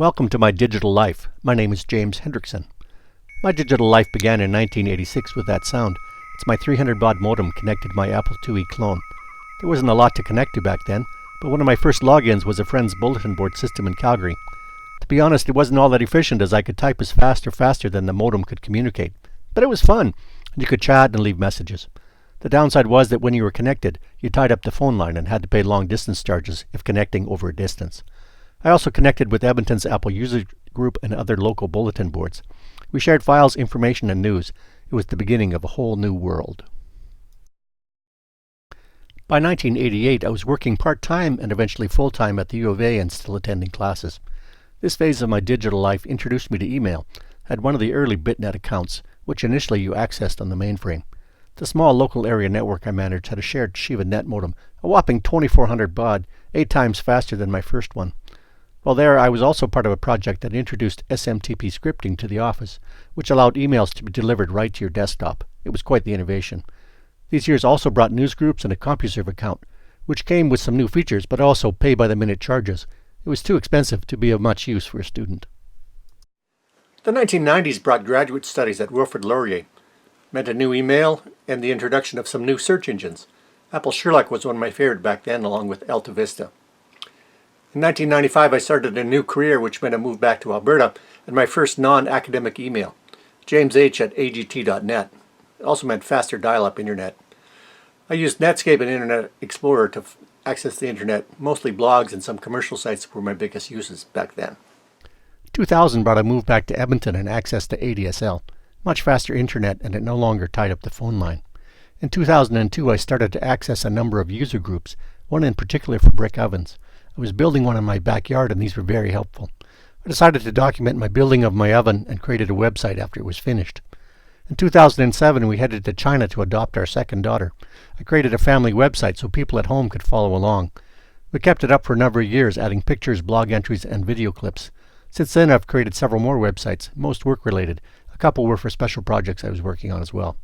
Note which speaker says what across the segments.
Speaker 1: Welcome to my digital life. My name is James Hendricksen. My digital life began in 1986 with that sound. It's my 300 baud modem connected to my Apple IIe clone. There wasn't a lot to connect to back then, but one of my first logins was a friend's bulletin board system in Calgary. To be honest, it wasn't all that efficient as I could type as fast or faster than the modem could communicate. But it was fun, and you could chat and leave messages. The downside was that when you were connected, you tied up the phone line and had to pay long distance charges if connecting over a distance. I also connected with Edmonton's Apple user group and other local bulletin boards. We shared files, information, and news. It was the beginning of a whole new world. By 1988, I was working part-time and eventually full-time at the U of A and still attending classes. This phase of my digital life introduced me to email. I had one of the early BitNet accounts, which initially you accessed on the mainframe. The small local area network I managed had a shared Shiva net modem, a whopping 2400 baud, 8 times faster than my first one. While there, I was also part of a project that introduced SMTP scripting to the office, which allowed emails to be delivered right to your desktop. It was quite the innovation. These years also brought newsgroups and a CompuServe account, which came with some new features but also pay-by-the-minute charges. It was too expensive to be of much use for a student. The 1990s brought graduate studies at Wilfrid Laurier, meant a new email and the introduction of some new search engines. Apple Sherlock was one of my favorite back then, along with Alta Vista. In 1995, I started a new career, which meant I moved back to Alberta, and my first non-academic email, jamsh@agt.net. It also meant faster dial-up internet. I used Netscape and Internet Explorer to access the internet. Mostly blogs and some commercial sites were my biggest uses back then. 2000 brought a move back to Edmonton and access to ADSL. Much faster internet, and it no longer tied up the phone line. In 2002, I started to access a number of user groups, one in particular for brick ovens. I was building one in my backyard, and these were very helpful. I decided to document my building of my oven and created a website after it was finished. In 2007, we headed to China to adopt our second daughter. I created a family website so people at home could follow along. We kept it up for a number of years, adding pictures, blog entries, and video clips. Since then, I've created several more websites, most work-related. A couple were for special projects I was working on as well.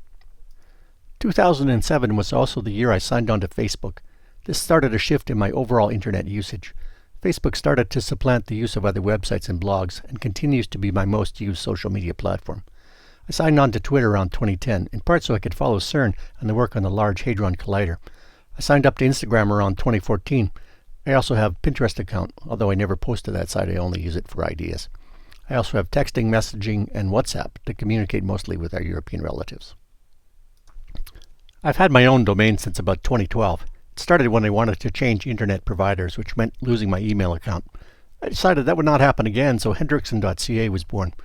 Speaker 1: 2007 was also the year I signed on to Facebook. This started a shift in my overall internet usage. Facebook started to supplant the use of other websites and blogs and continues to be my most used social media platform. I signed on to Twitter around 2010, in part so I could follow CERN and the work on the Large Hadron Collider. I signed up to Instagram around 2014. I also have a Pinterest account, although I never post to that site. I only use it for ideas. I also have texting, messaging, and WhatsApp to communicate mostly with our European relatives. I've had my own domain since about 2012. It started when I wanted to change internet providers, which meant losing my email account. I decided that would not happen again, so Hendricksen.ca was born.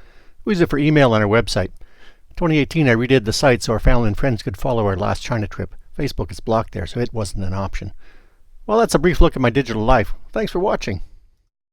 Speaker 1: We use it for email on our website. In 2018, I redid the site so our family and friends could follow our last China trip. Facebook is blocked there, so it wasn't an option. Well, that's a brief look at my digital life. Thanks for watching.